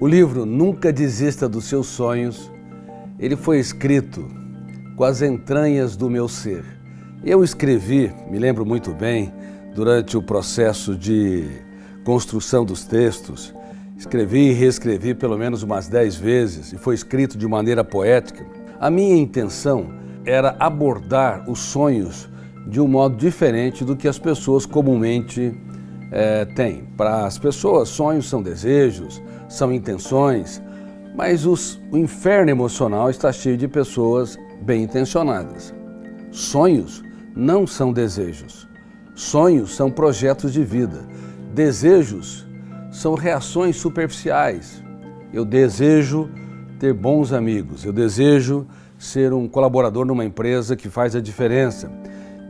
O livro Nunca Desista dos Seus Sonhos, ele foi escrito com as entranhas do meu ser. Eu escrevi, me lembro muito bem, durante o processo de construção dos textos, escrevi e reescrevi pelo menos umas 10 vezes e foi escrito de maneira poética. A minha intenção era abordar os sonhos de um modo diferente do que as pessoas comumente têm. Para as pessoas, sonhos são desejos, são intenções, mas o inferno emocional está cheio de pessoas bem intencionadas. Sonhos não são desejos. Sonhos são projetos de vida. Desejos são reações superficiais. Eu desejo ter bons amigos, eu desejo ser um colaborador numa empresa que faz a diferença.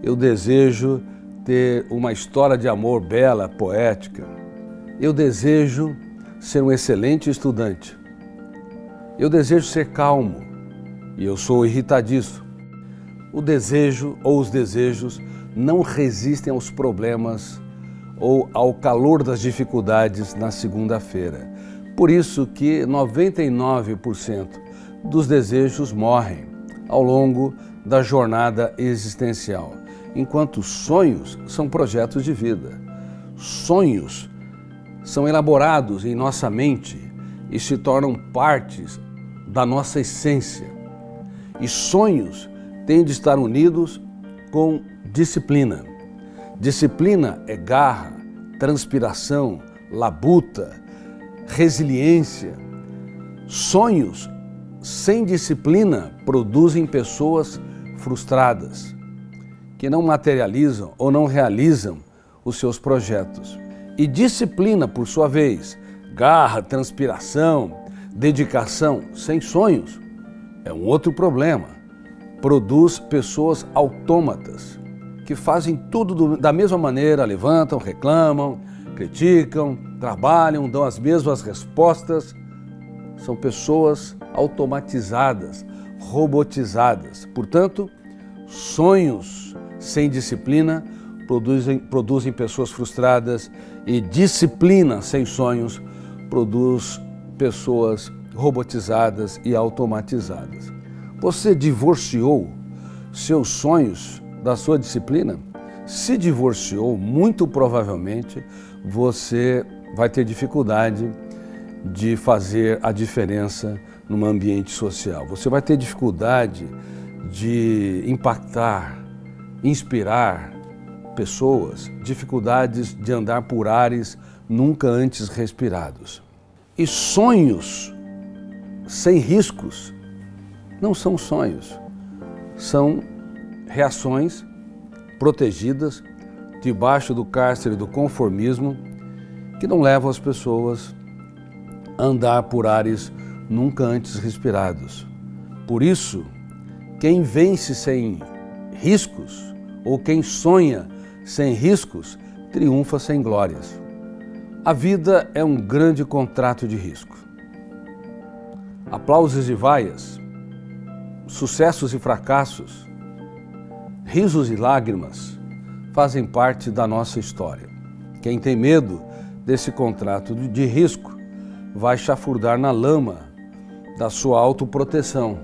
Eu desejo ter uma história de amor bela, poética. Eu desejo ser um excelente estudante. Eu desejo ser calmo e eu sou irritadiço. O desejo ou os desejos não resistem aos problemas ou ao calor das dificuldades na segunda-feira. Por isso que 99% dos desejos morrem ao longo da jornada existencial, enquanto sonhos são projetos de vida. Sonhos são elaborados em nossa mente e se tornam partes da nossa essência. E sonhos têm de estar unidos com disciplina. Disciplina é garra, transpiração, labuta, resiliência. Sonhos sem disciplina produzem pessoas frustradas, que não materializam ou não realizam os seus projetos. E disciplina, por sua vez, garra, transpiração, dedicação sem sonhos, é um outro problema. Produz pessoas autômatas, que fazem tudo da mesma maneira, levantam, reclamam, criticam, trabalham, dão as mesmas respostas. São pessoas automatizadas, robotizadas. Portanto, sonhos sem disciplina produzem pessoas frustradas e disciplina sem sonhos produz pessoas robotizadas e automatizadas. Você divorciou seus sonhos da sua disciplina? Se divorciou, muito provavelmente você vai ter dificuldade de fazer a diferença num ambiente social. Você vai ter dificuldade de impactar, inspirar pessoas, dificuldades de andar por ares nunca antes respirados. E sonhos sem riscos não são sonhos, são reações protegidas debaixo do cárcere do conformismo que não levam as pessoas a andar por ares nunca antes respirados. Por isso, quem vence sem riscos ou quem sonha sem riscos triunfa sem glórias. A vida é um grande contrato de risco. Aplausos e vaias, sucessos e fracassos, risos e lágrimas fazem parte da nossa história. Quem tem medo desse contrato de risco vai chafurdar na lama da sua autoproteção,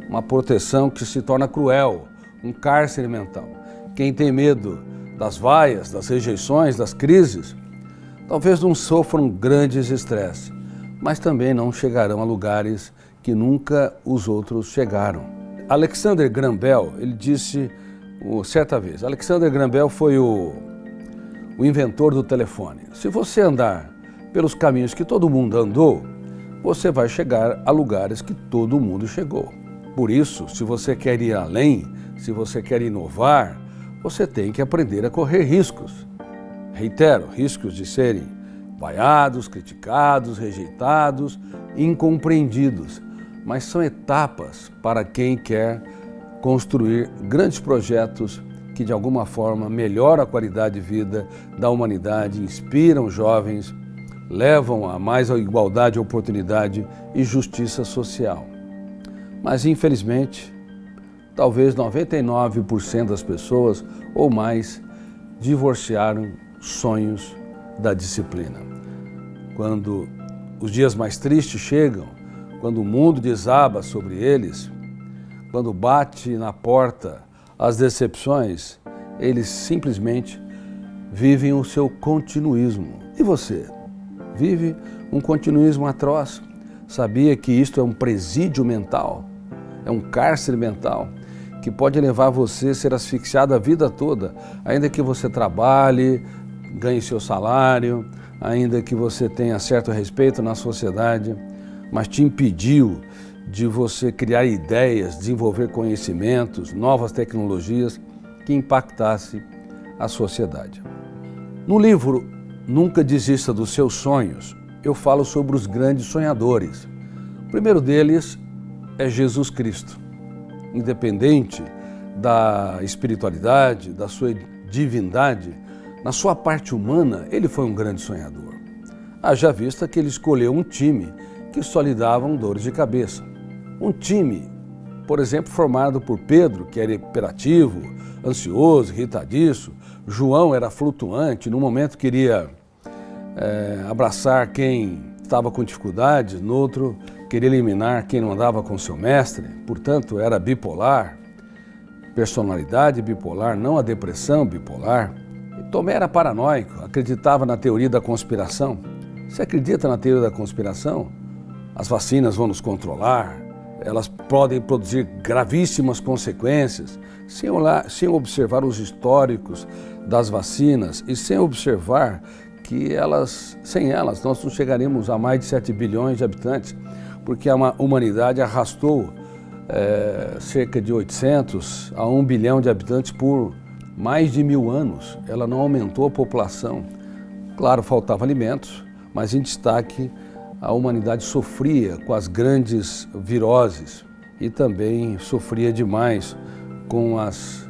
uma proteção que se torna cruel, um cárcere mental. Quem tem medo das vaias, das rejeições, das crises, talvez não sofram grandes estresses, mas também não chegarão a lugares que nunca os outros chegaram. Alexander Graham Bell, ele disse certa vez, Alexander Graham Bell foi o inventor do telefone. Se você andar pelos caminhos que todo mundo andou, você vai chegar a lugares que todo mundo chegou. Por isso, se você quer ir além, se você quer inovar, você tem que aprender a correr riscos. Reitero, riscos de serem vaiados, criticados, rejeitados, incompreendidos. Mas são etapas para quem quer construir grandes projetos que de alguma forma melhoram a qualidade de vida da humanidade, inspiram jovens, levam a mais a igualdade, oportunidade e justiça social. Mas infelizmente, talvez 99% das pessoas ou mais divorciaram sonhos da disciplina. Quando os dias mais tristes chegam, quando o mundo desaba sobre eles, quando bate na porta as decepções, eles simplesmente vivem o seu continuismo. E você? Vive um continuismo atroz? Sabia que isto é um presídio mental? É um cárcere mental que pode levar você a ser asfixiado a vida toda, ainda que você trabalhe, ganhe seu salário, ainda que você tenha certo respeito na sociedade, mas te impediu de você criar ideias, desenvolver conhecimentos, novas tecnologias que impactasse a sociedade. No livro Nunca Desista dos Seus Sonhos, eu falo sobre os grandes sonhadores. O primeiro deles é Jesus Cristo. Independente da espiritualidade, da sua divindade, na sua parte humana, ele foi um grande sonhador. Haja vista que ele escolheu um time que só lhe davam dores de cabeça. Um time, por exemplo, formado por Pedro, que era hiperativo, ansioso, irritadiço. João era flutuante, no momento queria abraçar quem estava com dificuldades, no outro queria eliminar quem não andava com seu mestre, portanto era bipolar, personalidade bipolar, não a depressão bipolar. E Tomé era paranoico, acreditava na teoria da conspiração. Você acredita na teoria da conspiração? As vacinas vão nos controlar, elas podem produzir gravíssimas consequências, sem observar os históricos das vacinas e sem observar que sem elas nós não chegaremos a mais de 7 bilhões de habitantes, porque a humanidade arrastou cerca de 800 a 1 bilhão de habitantes por mais de 1000 anos. Ela não aumentou a população. Claro, faltava alimentos, mas em destaque a humanidade sofria com as grandes viroses e também sofria demais com as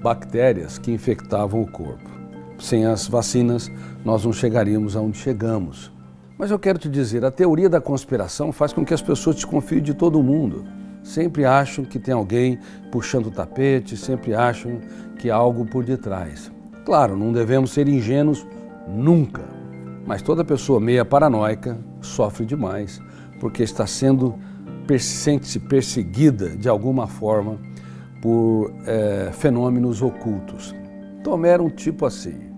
bactérias que infectavam o corpo. Sem as vacinas, nós não chegaríamos aonde chegamos. Mas eu quero te dizer, a teoria da conspiração faz com que as pessoas desconfiem de todo mundo. Sempre acham que tem alguém puxando o tapete, sempre acham que há algo por detrás. Claro, não devemos ser ingênuos nunca, mas toda pessoa meia paranoica sofre demais, porque sente-se perseguida de alguma forma por fenômenos ocultos. Tomé era um tipo assim.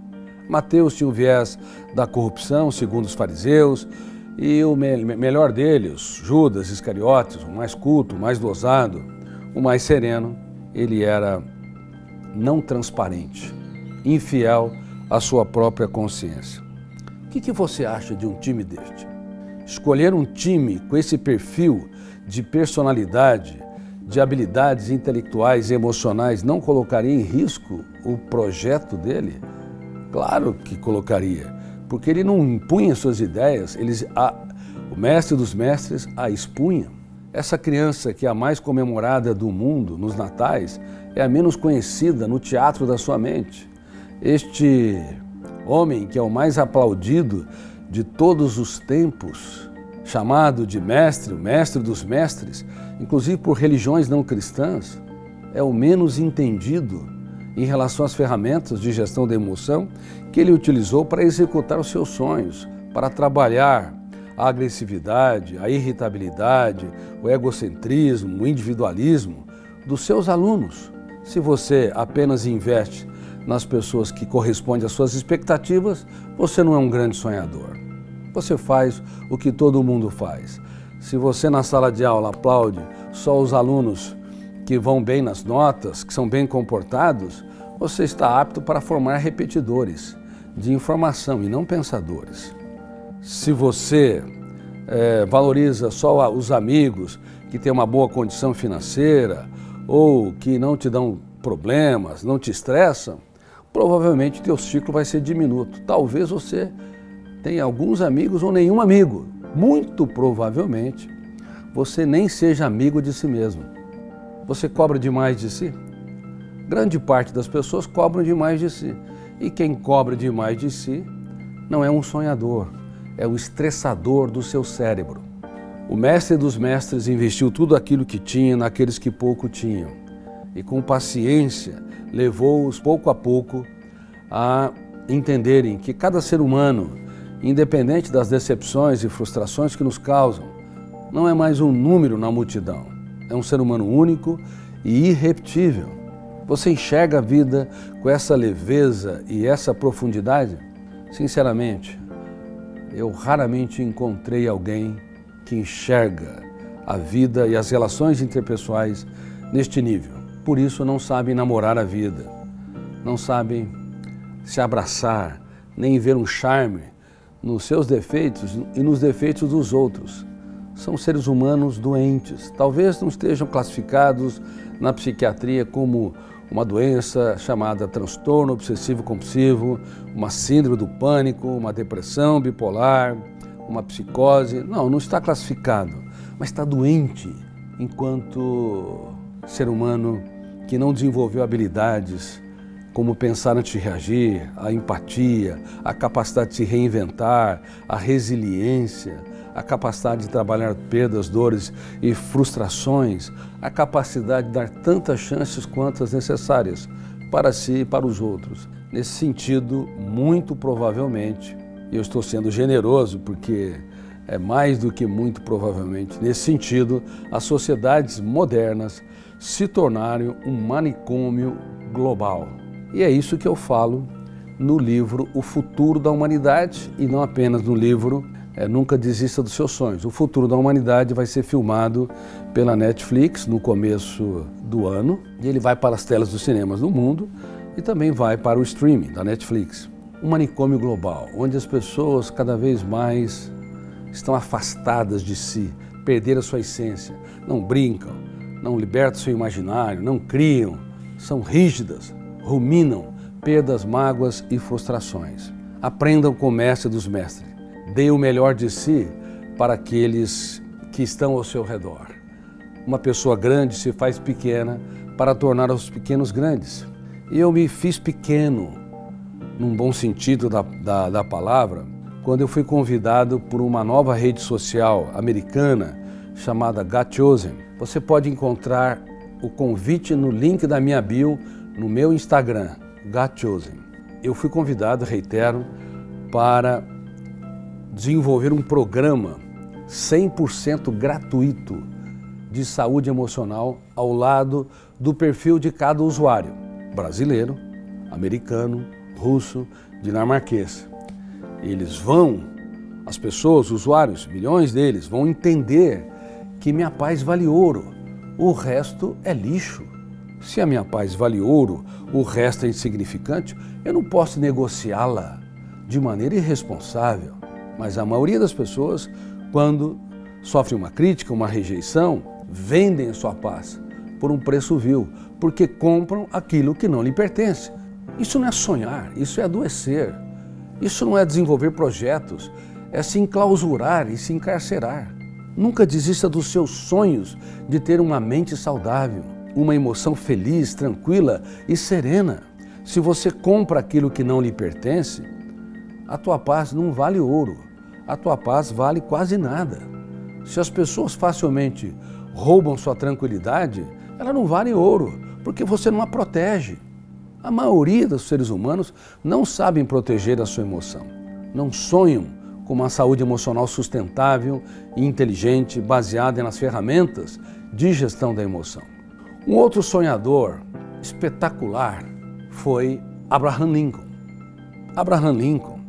Mateus tinha o viés da corrupção, segundo os fariseus, e o melhor deles, Judas Iscariotes, o mais culto, o mais dosado, o mais sereno, ele era não transparente, infiel à sua própria consciência. O que você acha de um time deste? Escolher um time com esse perfil de personalidade, de habilidades intelectuais e emocionais não colocaria em risco o projeto dele? Claro que colocaria, porque ele não impunha suas ideias, o mestre dos mestres a expunha. Essa criança que é a mais comemorada do mundo nos natais é a menos conhecida no teatro da sua mente. Este homem que é o mais aplaudido de todos os tempos, chamado de mestre, o mestre dos mestres, inclusive por religiões não cristãs, é o menos entendido em relação às ferramentas de gestão da emoção que ele utilizou para executar os seus sonhos, para trabalhar a agressividade, a irritabilidade, o egocentrismo, o individualismo dos seus alunos. Se você apenas investe nas pessoas que correspondem às suas expectativas, você não é um grande sonhador. Você faz o que todo mundo faz. Se você na sala de aula aplaude só os alunos que vão bem nas notas, que são bem comportados, você está apto para formar repetidores de informação e não pensadores. Se você valoriza só os amigos que têm uma boa condição financeira ou que não te dão problemas, não te estressam, provavelmente teu ciclo vai ser diminuto. Talvez você tenha alguns amigos ou nenhum amigo. Muito provavelmente você nem seja amigo de si mesmo. Você cobra demais de si? Grande parte das pessoas cobram demais de si. E quem cobra demais de si não é um sonhador, é o estressador do seu cérebro. O mestre dos mestres investiu tudo aquilo que tinha naqueles que pouco tinham. E com paciência levou-os pouco a pouco a entenderem que cada ser humano independente das decepções e frustrações que nos causam, não é mais um número na multidão. É um ser humano único e irrepetível. Você enxerga a vida com essa leveza e essa profundidade? Sinceramente, eu raramente encontrei alguém que enxerga a vida e as relações interpessoais neste nível. Por isso não sabem namorar a vida, não sabem se abraçar, nem ver um charme nos seus defeitos e nos defeitos dos outros. São seres humanos doentes, talvez não estejam classificados na psiquiatria como uma doença chamada transtorno obsessivo-compulsivo, uma síndrome do pânico, uma depressão bipolar, uma psicose. Não está classificado, mas está doente enquanto ser humano que não desenvolveu habilidades como pensar antes de reagir, a empatia, a capacidade de se reinventar, a resiliência, a capacidade de trabalhar perdas, dores e frustrações, a capacidade de dar tantas chances quantas necessárias para si e para os outros. Nesse sentido, muito provavelmente, eu estou sendo generoso porque é mais do que muito provavelmente, nesse sentido, as sociedades modernas se tornaram um manicômio global. E é isso que eu falo no livro O Futuro da Humanidade e não apenas no livro Nunca Desista dos Seus Sonhos. O Futuro da Humanidade vai ser filmado pela Netflix no começo do ano e ele vai para as telas dos cinemas do mundo e também vai para o streaming da Netflix. Um manicômio global, onde as pessoas cada vez mais estão afastadas de si, perderam a sua essência, não brincam, não libertam seu imaginário, não criam, são rígidas, ruminam perdas, mágoas e frustrações. Aprendam com o mestre dos mestres. Dê o melhor de si para aqueles que estão ao seu redor. Uma pessoa grande se faz pequena para tornar os pequenos grandes. E eu me fiz pequeno, num bom sentido da palavra, quando eu fui convidado por uma nova rede social americana chamada Got Chosen. Você pode encontrar o convite no link da minha bio no meu Instagram, Got Chosen. Eu fui convidado, reitero, para desenvolver um programa 100% gratuito de saúde emocional ao lado do perfil de cada usuário, brasileiro, americano, russo, dinamarquês. As pessoas, usuários, milhões deles, vão entender que minha paz vale ouro, o resto é lixo. Se a minha paz vale ouro, o resto é insignificante, eu não posso negociá-la de maneira irresponsável. Mas a maioria das pessoas, quando sofrem uma crítica, uma rejeição, vendem a sua paz por um preço vil, porque compram aquilo que não lhe pertence. Isso não é sonhar, isso é adoecer. Isso não é desenvolver projetos, é se enclausurar e se encarcerar. Nunca desista dos seus sonhos de ter uma mente saudável, uma emoção feliz, tranquila e serena. Se você compra aquilo que não lhe pertence, a tua paz não vale ouro, a tua paz vale quase nada. Se as pessoas facilmente roubam sua tranquilidade, ela não vale ouro, porque você não a protege. A maioria dos seres humanos não sabem proteger a sua emoção, não sonham com uma saúde emocional sustentável e inteligente, baseada nas ferramentas de gestão da emoção. Um outro sonhador espetacular foi Abraham Lincoln. Abraham Lincoln,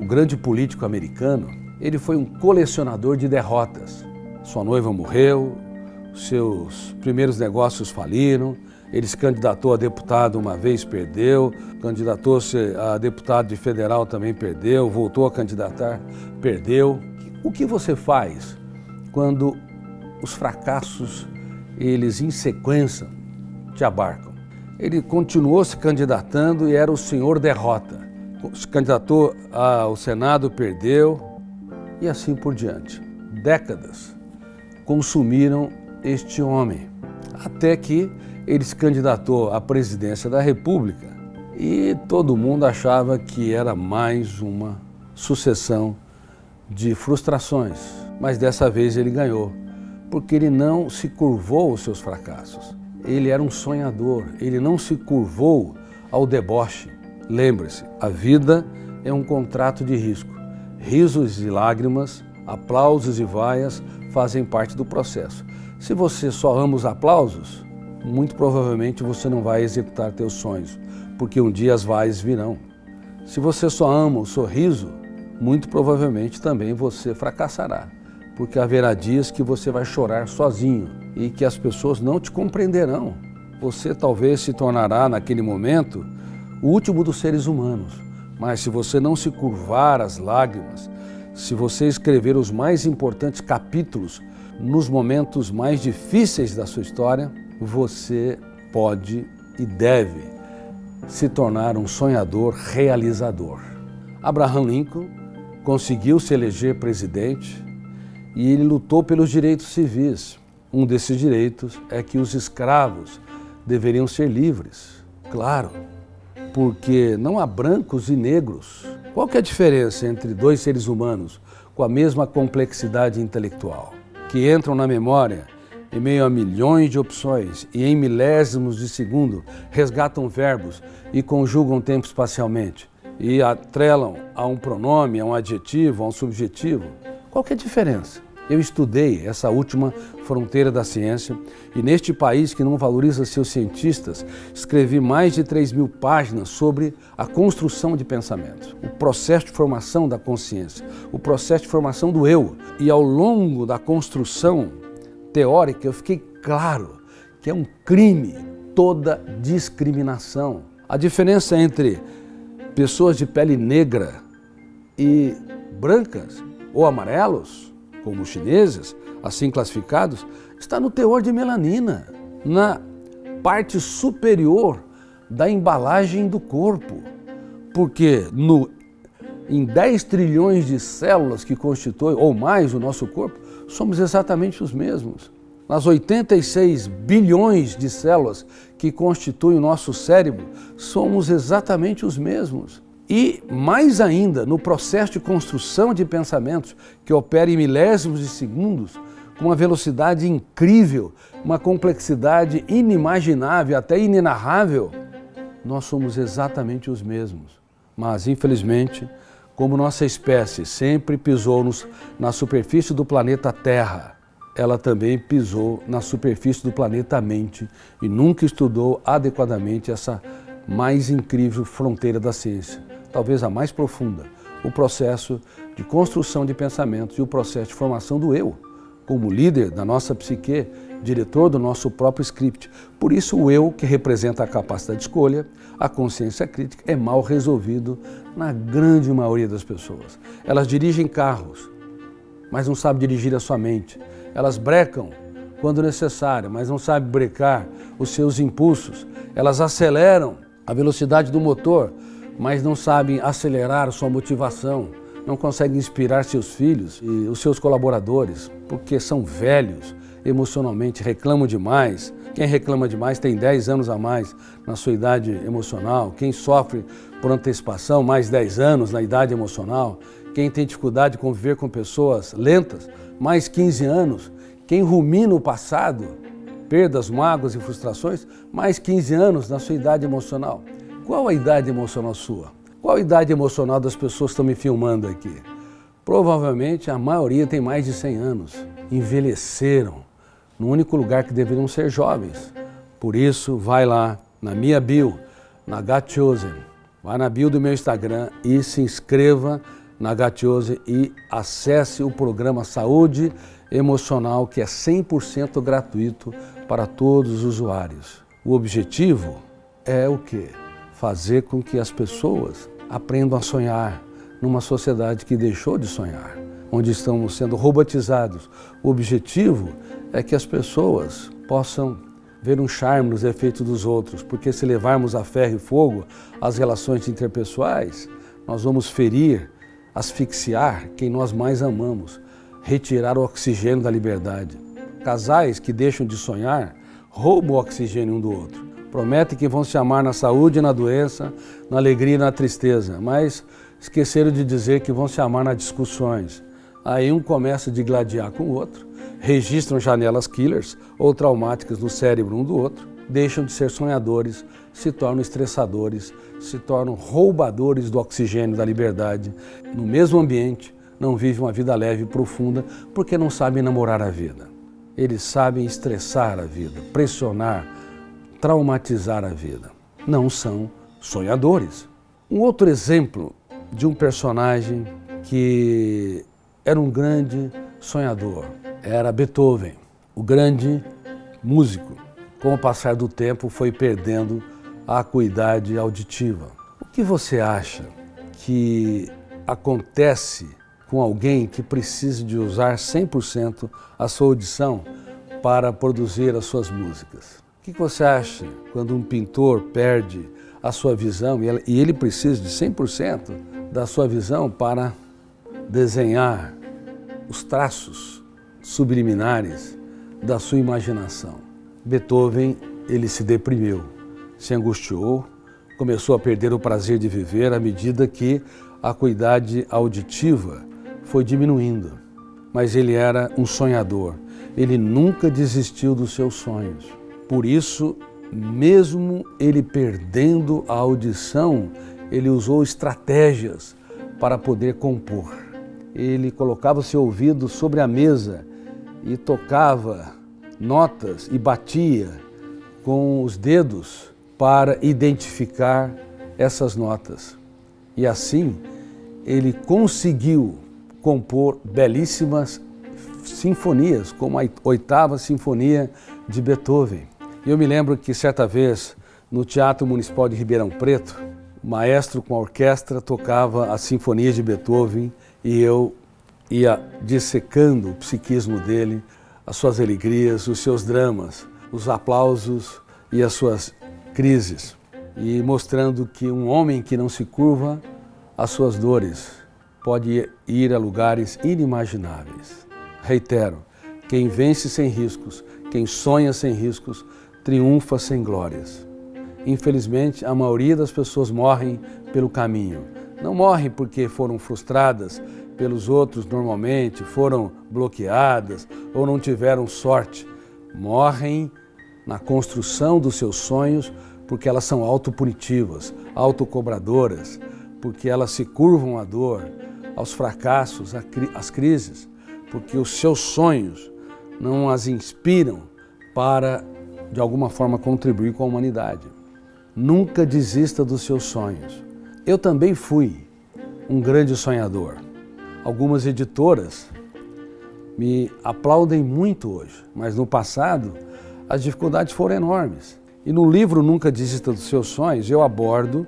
o grande político americano, ele foi um colecionador de derrotas. Sua noiva morreu, seus primeiros negócios faliram, ele se candidatou a deputado uma vez, perdeu, candidatou-se a deputado de federal, também perdeu, voltou a candidatar, perdeu. O que você faz quando os fracassos, eles em sequência, te abarcam? Ele continuou se candidatando e era o senhor derrota. Se candidatou ao Senado, perdeu e assim por diante. Décadas consumiram este homem, até que ele se candidatou à presidência da República e todo mundo achava que era mais uma sucessão de frustrações. Mas dessa vez ele ganhou, porque ele não se curvou aos seus fracassos. Ele era um sonhador, ele não se curvou ao deboche. Lembre-se, a vida é um contrato de risco. Risos e lágrimas, aplausos e vaias fazem parte do processo. Se você só ama os aplausos, muito provavelmente você não vai executar teus sonhos, porque um dia as vaias virão. Se você só ama o sorriso, muito provavelmente também você fracassará, porque haverá dias que você vai chorar sozinho e que as pessoas não te compreenderão. Você talvez se tornará, naquele momento, o último dos seres humanos, mas se você não se curvar às lágrimas, se você escrever os mais importantes capítulos nos momentos mais difíceis da sua história, você pode e deve se tornar um sonhador realizador. Abraham Lincoln conseguiu se eleger presidente e ele lutou pelos direitos civis. Um desses direitos é que os escravos deveriam ser livres. Claro, porque não há brancos e negros. Qual que é a diferença entre dois seres humanos com a mesma complexidade intelectual, que entram na memória em meio a milhões de opções e em milésimos de segundo resgatam verbos e conjugam tempo espacialmente e atrelam a um pronome, a um adjetivo, a um subjetivo? Qual que é a diferença? Eu estudei essa última fronteira da ciência e neste país que não valoriza seus cientistas, escrevi mais de 3.000 páginas sobre a construção de pensamentos, o processo de formação da consciência, o processo de formação do eu. E ao longo da construção teórica eu fiquei claro que é um crime toda discriminação. A diferença entre pessoas de pele negra e brancas ou amarelos, como os chineses, assim classificados, está no teor de melanina, na parte superior da embalagem do corpo. Porque em 10 trilhões de células que constituem, ou mais, o nosso corpo, somos exatamente os mesmos. Nas 86 bilhões de células que constituem o nosso cérebro, somos exatamente os mesmos. E, mais ainda, no processo de construção de pensamentos, que opera em milésimos de segundos, com uma velocidade incrível, uma complexidade inimaginável, até inenarrável, nós somos exatamente os mesmos. Mas, infelizmente, como nossa espécie sempre pisou na superfície do planeta Terra, ela também pisou na superfície do planeta Mente e nunca estudou adequadamente essa mais incrível fronteira da ciência, talvez a mais profunda, o processo de construção de pensamentos e o processo de formação do eu, como líder da nossa psique, diretor do nosso próprio script. Por isso o eu, que representa a capacidade de escolha, a consciência crítica, é mal resolvido na grande maioria das pessoas. Elas dirigem carros, mas não sabem dirigir a sua mente. Elas brecam quando necessário, mas não sabem brecar os seus impulsos. Elas aceleram a velocidade do motor, mas não sabem acelerar sua motivação, não conseguem inspirar seus filhos e os seus colaboradores, porque são velhos, emocionalmente reclamam demais. Quem reclama demais tem 10 anos a mais na sua idade emocional. Quem sofre por antecipação, mais 10 anos na idade emocional. Quem tem dificuldade de conviver com pessoas lentas, mais 15 anos. Quem rumina o passado, perdas, mágoas e frustrações, mais 15 anos na sua idade emocional. Qual a idade emocional sua? Qual a idade emocional das pessoas que estão me filmando aqui? Provavelmente a maioria tem mais de 100 anos. Envelheceram no único lugar que deveriam ser jovens. Por isso, vai lá na minha bio, na Got Chosen. Vai na bio do meu Instagram e se inscreva na Got Chosen e acesse o programa Saúde Emocional, que é 100% gratuito para todos os usuários. O objetivo é o quê? Fazer com que as pessoas aprendam a sonhar numa sociedade que deixou de sonhar, onde estamos sendo robotizados. O objetivo é que as pessoas possam ver um charme nos efeitos dos outros, porque se levarmos a ferro e fogo as relações interpessoais, nós vamos ferir, asfixiar quem nós mais amamos, retirar o oxigênio da liberdade. Casais que deixam de sonhar roubam o oxigênio um do outro. Prometem que vão se amar na saúde e na doença, na alegria e na tristeza, mas esqueceram de dizer que vão se amar nas discussões. Aí um começa a digladiar com o outro, registram janelas killers ou traumáticas no cérebro um do outro, deixam de ser sonhadores, se tornam estressadores, se tornam roubadores do oxigênio da liberdade, no mesmo ambiente, não vivem uma vida leve e profunda porque não sabem namorar a vida. Eles sabem estressar a vida, pressionar, traumatizar a vida. Não são sonhadores. Um outro exemplo de um personagem que era um grande sonhador era Beethoven, o grande músico. Com o passar do tempo foi perdendo a acuidade auditiva. O que você acha que acontece com alguém que precisa de usar 100% a sua audição para produzir as suas músicas? O que você acha quando um pintor perde a sua visão e ele precisa de 100% da sua visão para desenhar os traços subliminares da sua imaginação? Beethoven, ele se deprimiu, se angustiou, começou a perder o prazer de viver à medida que a acuidade auditiva foi diminuindo. Mas ele era um sonhador, ele nunca desistiu dos seus sonhos. Por isso, mesmo ele perdendo a audição, ele usou estratégias para poder compor. Ele colocava o seu ouvido sobre a mesa e tocava notas e batia com os dedos para identificar essas notas. E assim, ele conseguiu compor belíssimas sinfonias, como a 8ª Sinfonia de Beethoven. Eu me lembro que certa vez, no Teatro Municipal de Ribeirão Preto, o maestro com a orquestra tocava as sinfonias de Beethoven e eu ia dissecando o psiquismo dele, as suas alegrias, os seus dramas, os aplausos e as suas crises, e mostrando que um homem que não se curva às suas dores pode ir a lugares inimagináveis. Reitero, quem vence sem riscos, quem sonha sem riscos, triunfa sem glórias. Infelizmente, a maioria das pessoas morrem pelo caminho. Não morrem porque foram frustradas pelos outros normalmente, foram bloqueadas ou não tiveram sorte. Morrem na construção dos seus sonhos porque elas são autopunitivas, autocobradoras, porque elas se curvam à dor, aos fracassos, às crises, porque os seus sonhos não as inspiram para, de alguma forma, contribuir com a humanidade. Nunca desista dos seus sonhos. Eu também fui um grande sonhador. Algumas editoras me aplaudem muito hoje, mas no passado as dificuldades foram enormes. E no livro Nunca Desista dos Seus Sonhos, eu abordo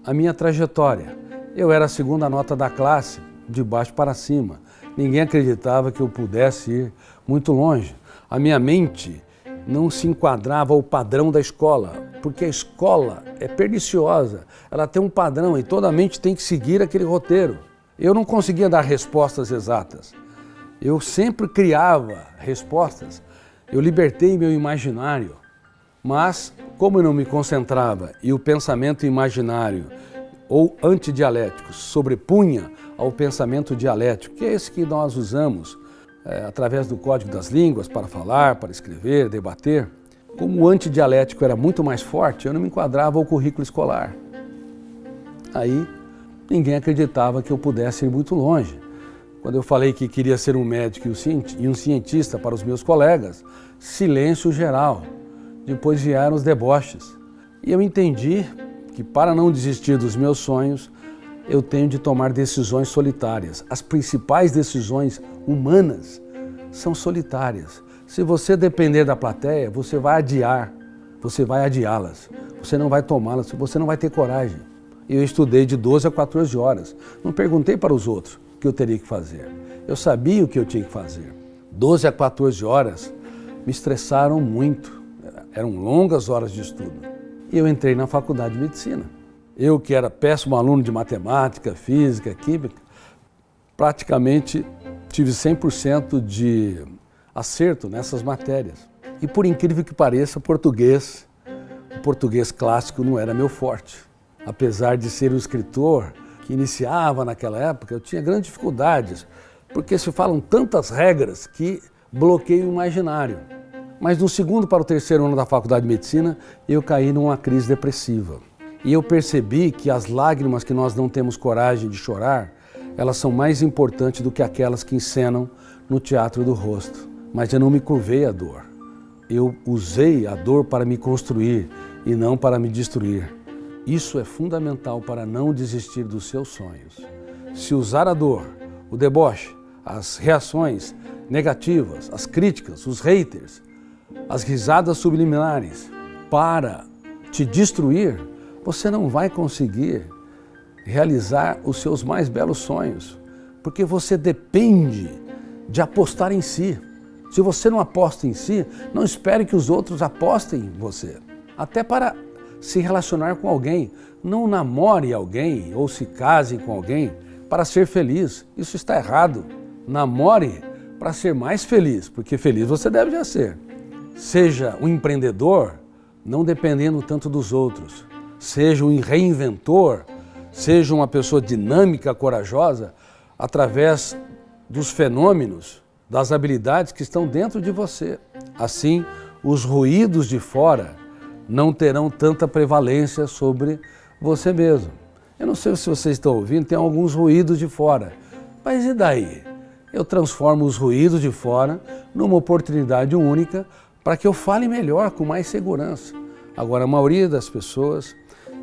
a minha trajetória. Eu era a 2ª nota da classe, de baixo para cima. Ninguém acreditava que eu pudesse ir muito longe. A minha mente não se enquadrava ao padrão da escola, porque a escola é perniciosa. Ela tem um padrão e toda a mente tem que seguir aquele roteiro. Eu não conseguia dar respostas exatas. Eu sempre criava respostas. Eu libertei meu imaginário. Mas, como eu não me concentrava e o pensamento imaginário ou antidialético sobrepunha ao pensamento dialético, que é esse que nós usamos através do código das línguas para falar, para escrever, debater, como o antidialético era muito mais forte, eu não me enquadrava ao currículo escolar. Aí, ninguém acreditava que eu pudesse ir muito longe. Quando eu falei que queria ser um médico e um cientista para os meus colegas, silêncio geral. Depois vieram os deboches. E eu entendi que para não desistir dos meus sonhos, eu tenho de tomar decisões solitárias. As principais decisões humanas são solitárias. Se você depender da plateia, você vai adiá-las. Você não vai tomá-las, você não vai ter coragem. Eu estudei de 12 a 14 horas. Não perguntei para os outros o que eu teria que fazer. Eu sabia o que eu tinha que fazer. 12 a 14 horas me estressaram muito. Eram longas horas de estudo. E eu entrei na faculdade de medicina. Eu, que era péssimo aluno de matemática, física, química, praticamente tive 100% de acerto nessas matérias. E por incrível que pareça, o português clássico não era meu forte. Apesar de ser um escritor que iniciava naquela época, eu tinha grandes dificuldades, porque se falam tantas regras que bloqueiam o imaginário. Mas do 2º para o 3º ano da faculdade de medicina, eu caí numa crise depressiva. E eu percebi que as lágrimas que nós não temos coragem de chorar, elas são mais importantes do que aquelas que encenam no teatro do rosto. Mas eu não me curvei à dor. Eu usei a dor para me construir e não para me destruir. Isso é fundamental para não desistir dos seus sonhos. Se usar a dor, o deboche, as reações negativas, as críticas, os haters, as risadas subliminares para te destruir, você não vai conseguir realizar os seus mais belos sonhos, porque você depende de apostar em si. Se você não aposta em si, não espere que os outros apostem em você. Até para se relacionar com alguém, não namore alguém ou se case com alguém para ser feliz. Isso está errado. Namore para ser mais feliz, porque feliz você deve já ser. Seja um empreendedor, não dependendo tanto dos outros. Seja um reinventor, seja uma pessoa dinâmica, corajosa, através dos fenômenos, das habilidades que estão dentro de você. Assim, os ruídos de fora não terão tanta prevalência sobre você mesmo. Eu não sei se vocês estão ouvindo, tem alguns ruídos de fora. Mas e daí? Eu transformo os ruídos de fora numa oportunidade única para que eu fale melhor, com mais segurança. Agora, a maioria das pessoas,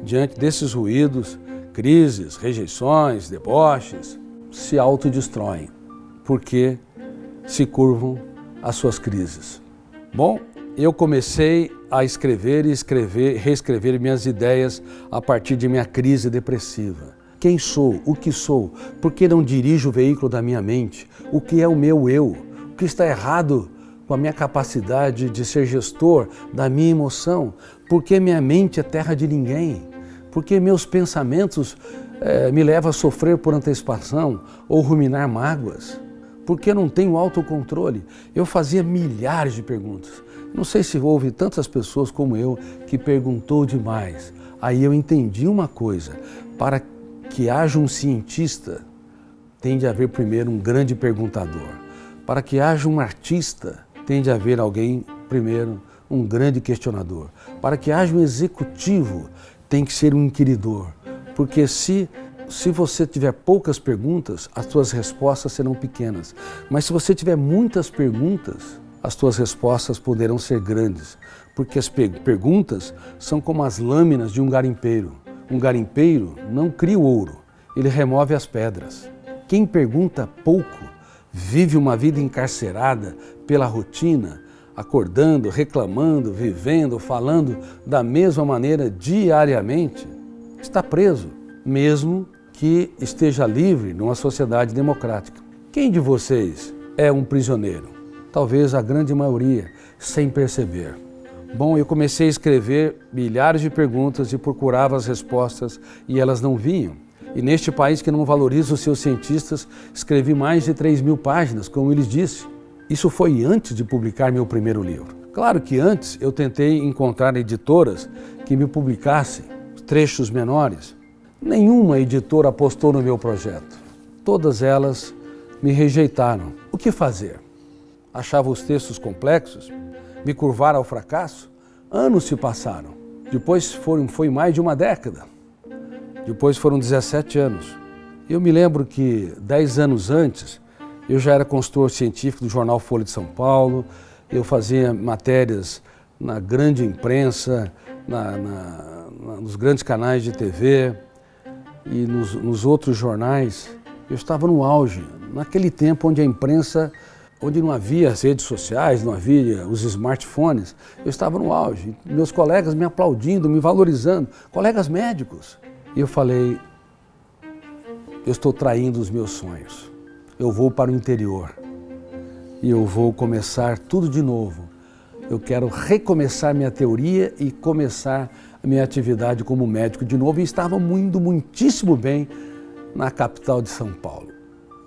diante desses ruídos, crises, rejeições, deboches, se autodestroem, porque se curvam às suas crises. Bom, eu comecei a escrever e reescrever minhas ideias a partir de minha crise depressiva. Quem sou? O que sou? Por que não dirijo o veículo da minha mente? O que é o meu eu? O que está errado com a minha capacidade de ser gestor da minha emoção? Por que minha mente é terra de ninguém? Por que meus pensamentos me levam a sofrer por antecipação ou ruminar mágoas? Por que não tenho autocontrole? Eu fazia milhares de perguntas. Não sei se houve tantas pessoas como eu que perguntou demais. Aí eu entendi uma coisa: para que haja um cientista, tem de haver primeiro um grande perguntador. Para que haja um artista, tem de haver alguém, primeiro, um grande questionador. Para que haja um executivo, tem que ser um inquiridor. Porque se você tiver poucas perguntas, as suas respostas serão pequenas. Mas se você tiver muitas perguntas, as suas respostas poderão ser grandes. Porque as perguntas são como as lâminas de um garimpeiro. Um garimpeiro não cria o ouro, ele remove as pedras. Quem pergunta pouco vive uma vida encarcerada pela rotina, acordando, reclamando, vivendo, falando da mesma maneira diariamente. Está preso, mesmo que esteja livre numa sociedade democrática. Quem de vocês é um prisioneiro? Talvez a grande maioria, sem perceber. Bom, eu comecei a escrever milhares de perguntas e procurava as respostas e elas não vinham. E neste país que não valoriza os seus cientistas, escrevi mais de 3.000 páginas, como eles disse. Isso foi antes de publicar meu primeiro livro. Claro que antes eu tentei encontrar editoras que me publicassem trechos menores. Nenhuma editora apostou no meu projeto. Todas elas me rejeitaram. O que fazer? Achava os textos complexos? Me curvar ao fracasso? Anos se passaram. Depois foi mais de uma década. Depois foram 17 anos. Eu me lembro que 10 anos antes, eu já era consultor científico do jornal Folha de São Paulo, eu fazia matérias na grande imprensa, nos grandes canais de TV e nos outros jornais. Eu estava no auge, naquele tempo onde a imprensa, onde não havia as redes sociais, não havia os smartphones, eu estava no auge. Meus colegas me aplaudindo, me valorizando, colegas médicos. E eu falei, eu estou traindo os meus sonhos. Eu vou para o interior e eu vou começar tudo de novo. Eu quero recomeçar minha teoria e começar a minha atividade como médico de novo. E estava indo muitíssimo bem na capital de São Paulo.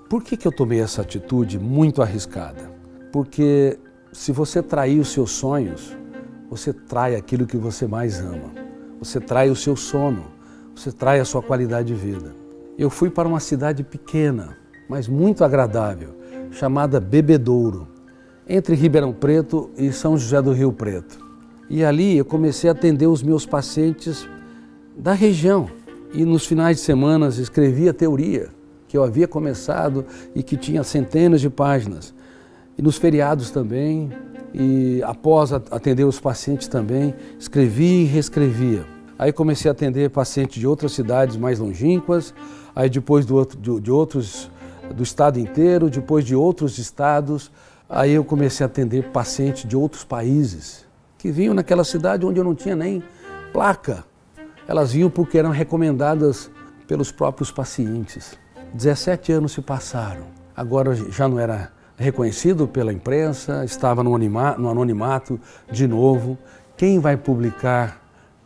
Por que eu tomei essa atitude muito arriscada? Porque se você trair os seus sonhos, você trai aquilo que você mais ama. Você trai o seu sono, você trai a sua qualidade de vida. Eu fui para uma cidade pequena, mas muito agradável, chamada Bebedouro, entre Ribeirão Preto e São José do Rio Preto. E ali eu comecei a atender os meus pacientes da região. E nos finais de semana escrevia teoria que eu havia começado e que tinha centenas de páginas. E nos feriados também, e após atender os pacientes também, escrevia e reescrevia. Aí comecei a atender pacientes de outras cidades mais longínquas, aí depois do estado inteiro, depois de outros estados, aí eu comecei a atender pacientes de outros países, que vinham naquela cidade onde eu não tinha nem placa. Elas vinham porque eram recomendadas pelos próprios pacientes. 17 anos se passaram, agora já não era reconhecido pela imprensa, estava no anonimato de novo. Quem vai publicar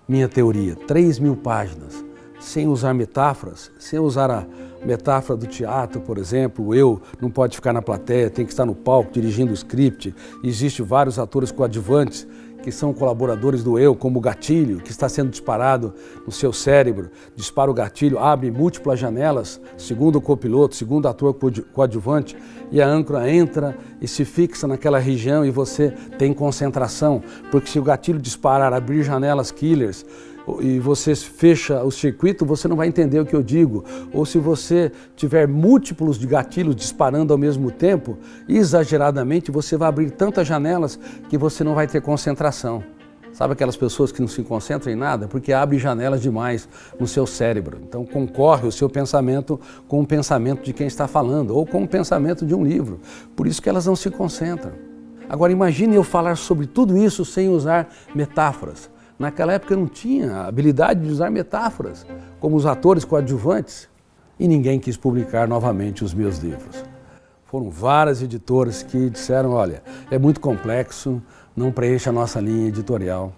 minha teoria? 3.000 páginas, sem usar metáforas, sem usar a metáfora do teatro, por exemplo. O eu não pode ficar na plateia, tem que estar no palco dirigindo o script. Existem vários atores coadjuvantes que são colaboradores do eu, como o gatilho que está sendo disparado no seu cérebro. Dispara o gatilho, abre múltiplas janelas, segundo o copiloto, segundo o ator coadjuvante, e a âncora entra e se fixa naquela região e você tem concentração, porque se o gatilho disparar, abrir janelas killers, e você fecha o circuito, você não vai entender o que eu digo. Ou se você tiver múltiplos de gatilhos disparando ao mesmo tempo, exageradamente, você vai abrir tantas janelas que você não vai ter concentração. Sabe aquelas pessoas que não se concentram em nada? Porque abrem janelas demais no seu cérebro. Então concorre o seu pensamento com o pensamento de quem está falando, ou com o pensamento de um livro. Por isso que elas não se concentram. Agora imagine eu falar sobre tudo isso sem usar metáforas. Naquela época eu não tinha a habilidade de usar metáforas, como os atores coadjuvantes, e ninguém quis publicar novamente os meus livros. Foram várias editoras que disseram, olha, é muito complexo, não preenche a nossa linha editorial.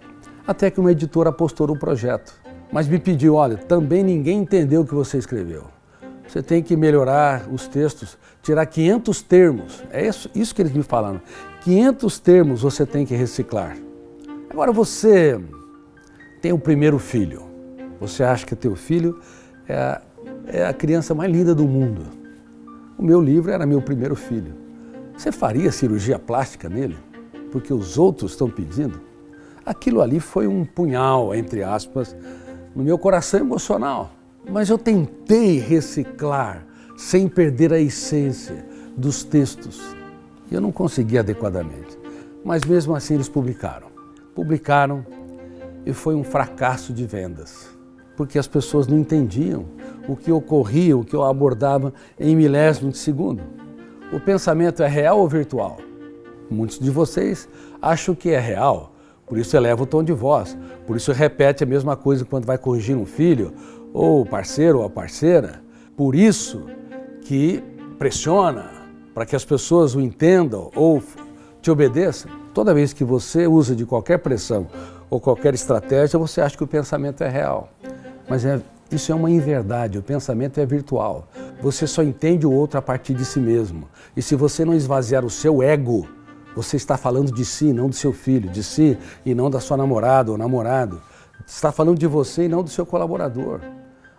Até que uma editora apostou no projeto, mas me pediu, olha, também ninguém entendeu o que você escreveu. Você tem que melhorar os textos, tirar 500 termos, é isso que eles me falaram, 500 termos você tem que reciclar. Agora você tem o primeiro filho, você acha que teu filho é a criança mais linda do mundo. O meu livro era meu primeiro filho. Você faria cirurgia plástica nele? Porque os outros estão pedindo? Aquilo ali foi um punhal, entre aspas, no meu coração emocional. Mas eu tentei reciclar sem perder a essência dos textos. E eu não consegui adequadamente. Mas mesmo assim eles publicaram. E foi um fracasso de vendas, porque as pessoas não entendiam o que ocorria, o que eu abordava em milésimos de segundo. O pensamento é real ou virtual? Muitos de vocês acham que é real, por isso eleva o tom de voz, por isso repete a mesma coisa quando vai corrigir um filho, ou o parceiro ou a parceira. Por isso que pressiona para que as pessoas o entendam ou te obedeçam. Toda vez que você usa de qualquer pressão ou qualquer estratégia, você acha que o pensamento é real. Mas isso é uma inverdade, o pensamento é virtual. Você só entende o outro a partir de si mesmo. E se você não esvaziar o seu ego, você está falando de si, não do seu filho, de si e não da sua namorada ou namorado. Está falando de você e não do seu colaborador.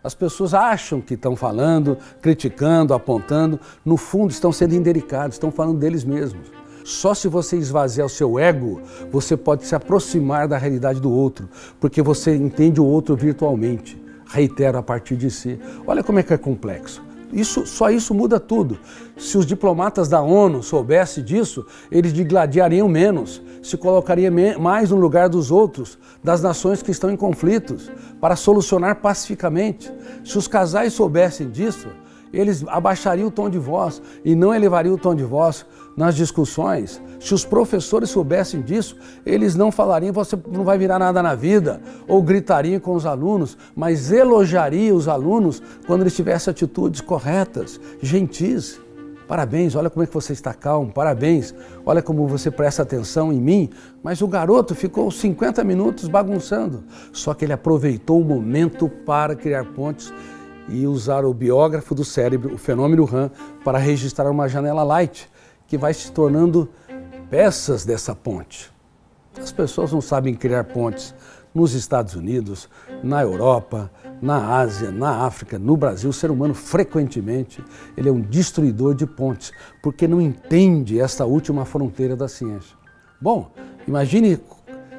As pessoas acham que estão falando, criticando, apontando, no fundo estão sendo indelicados, estão falando deles mesmos. Só se você esvaziar o seu ego, você pode se aproximar da realidade do outro, porque você entende o outro virtualmente. Reitero, a partir de si. Olha como é que é complexo. Só isso muda tudo. Se os diplomatas da ONU soubessem disso, eles digladiariam menos, se colocariam mais no lugar dos outros, das nações que estão em conflitos, para solucionar pacificamente. Se os casais soubessem disso, eles abaixariam o tom de voz e não elevariam o tom de voz nas discussões. Se os professores soubessem disso, eles não falariam, você não vai virar nada na vida, ou gritariam com os alunos, mas elogiariam os alunos quando eles tivessem atitudes corretas, gentis. Parabéns, olha como é que você está calmo, parabéns, olha como você presta atenção em mim. Mas o garoto ficou 50 minutos bagunçando, só que ele aproveitou o momento para criar pontes e usar o biógrafo do cérebro, o fenômeno RAM, para registrar uma janela light, que vai se tornando peças dessa ponte. As pessoas não sabem criar pontes nos Estados Unidos, na Europa, na Ásia, na África, no Brasil. O ser humano, frequentemente, ele é um destruidor de pontes, porque não entende essa última fronteira da ciência. Bom, imagine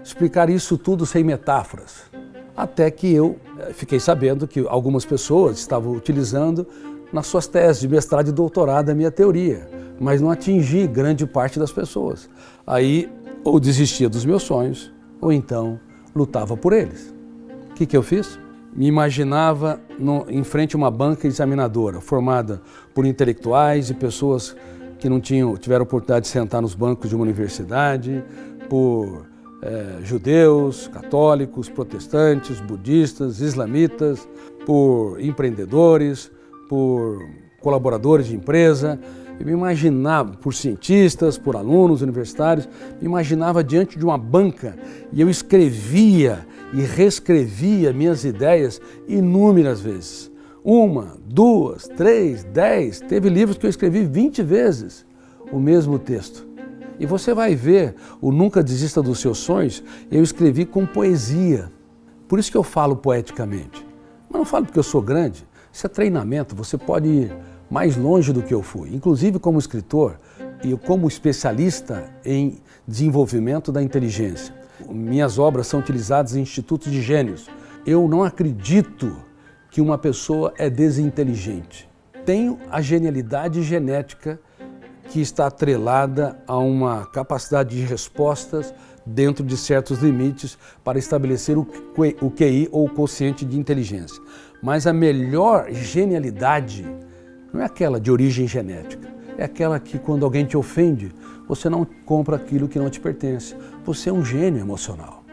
explicar isso tudo sem metáforas. Até que eu fiquei sabendo que algumas pessoas estavam utilizando nas suas teses de mestrado e doutorado a minha teoria, mas não atingi grande parte das pessoas. Aí, ou desistia dos meus sonhos, ou então lutava por eles. O que eu fiz? Me imaginava em frente a uma banca examinadora, formada por intelectuais e pessoas que não tiveram oportunidade de sentar nos bancos de uma universidade, por judeus, católicos, protestantes, budistas, islamitas, por empreendedores, por colaboradores de empresa. Eu me imaginava, por cientistas, por alunos universitários, me imaginava diante de uma banca e eu escrevia e reescrevia minhas ideias inúmeras vezes. 1, 2, 3, 10, teve livros que eu escrevi 20 vezes o mesmo texto. E você vai ver o Nunca Desista dos Seus Sonhos, eu escrevi com poesia. Por isso que eu falo poeticamente. Mas não falo porque eu sou grande, isso é treinamento, você pode ir mais longe do que eu fui. Inclusive como escritor e como especialista em desenvolvimento da inteligência. Minhas obras são utilizadas em institutos de gênios. Eu não acredito que uma pessoa é desinteligente. Tenho a genialidade genética que está atrelada a uma capacidade de respostas dentro de certos limites para estabelecer o QI ou o quociente de inteligência. Mas a melhor genialidade não é aquela de origem genética, é aquela que quando alguém te ofende, você não compra aquilo que não te pertence. Você é um gênio emocional.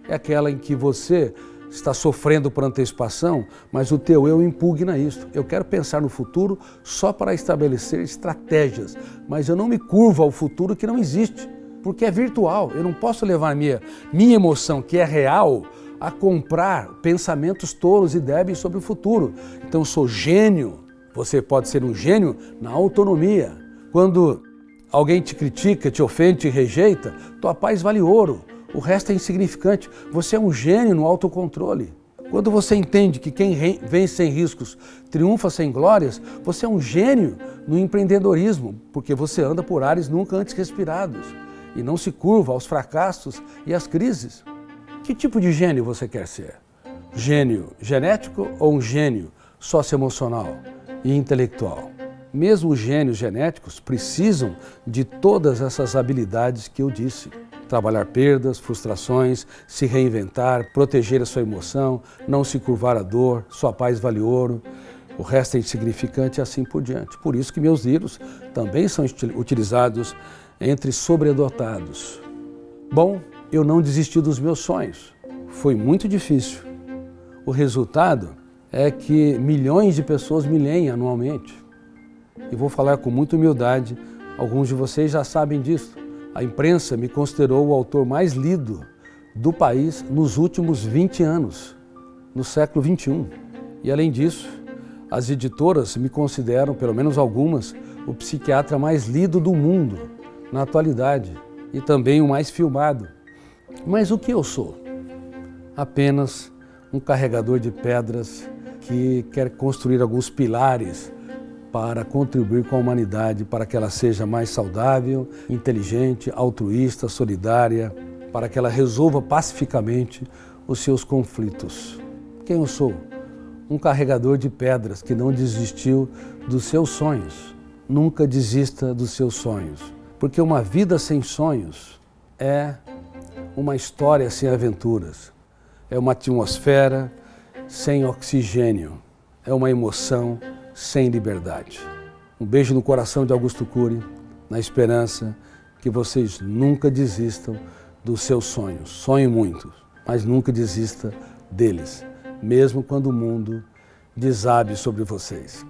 É aquela em que você está sofrendo por antecipação, mas o teu eu impugna isso. Eu quero pensar no futuro só para estabelecer estratégias, mas eu não me curvo ao futuro que não existe, porque é virtual. Eu não posso levar minha emoção, que é real, a comprar pensamentos tolos e débeis sobre o futuro. Então eu sou gênio. Você pode ser um gênio na autonomia. Quando alguém te critica, te ofende, te rejeita, tua paz vale ouro. O resto é insignificante. Você é um gênio no autocontrole. Quando você entende que quem vence sem riscos triunfa sem glórias, você é um gênio no empreendedorismo, porque você anda por ares nunca antes respirados e não se curva aos fracassos e às crises. Que tipo de gênio você quer ser? Gênio genético ou um gênio socioemocional e intelectual? Mesmo os gênios genéticos precisam de todas essas habilidades que eu disse. Trabalhar perdas, frustrações, se reinventar, proteger a sua emoção, não se curvar à dor, sua paz vale ouro, o resto é insignificante e assim por diante. Por isso que meus livros também são utilizados entre sobredotados. Bom, eu não desisti dos meus sonhos. Foi muito difícil. O resultado é que milhões de pessoas me leem anualmente. E vou falar com muita humildade, alguns de vocês já sabem disso. A imprensa me considerou o autor mais lido do país nos últimos 20 anos, no século XXI. E além disso, as editoras me consideram, pelo menos algumas, o psiquiatra mais lido do mundo na atualidade e também o mais filmado. Mas o que eu sou? Apenas um carregador de pedras que quer construir alguns pilares para contribuir com a humanidade, para que ela seja mais saudável, inteligente, altruísta, solidária, para que ela resolva pacificamente os seus conflitos. Quem eu sou? Um carregador de pedras que não desistiu dos seus sonhos. Nunca desista dos seus sonhos, porque uma vida sem sonhos é uma história sem aventuras, é uma atmosfera sem oxigênio, é uma emoção sem liberdade. Um beijo no coração de Augusto Cury, na esperança que vocês nunca desistam dos seus sonhos. Sonhe muito, mas nunca desista deles, mesmo quando o mundo desabe sobre vocês.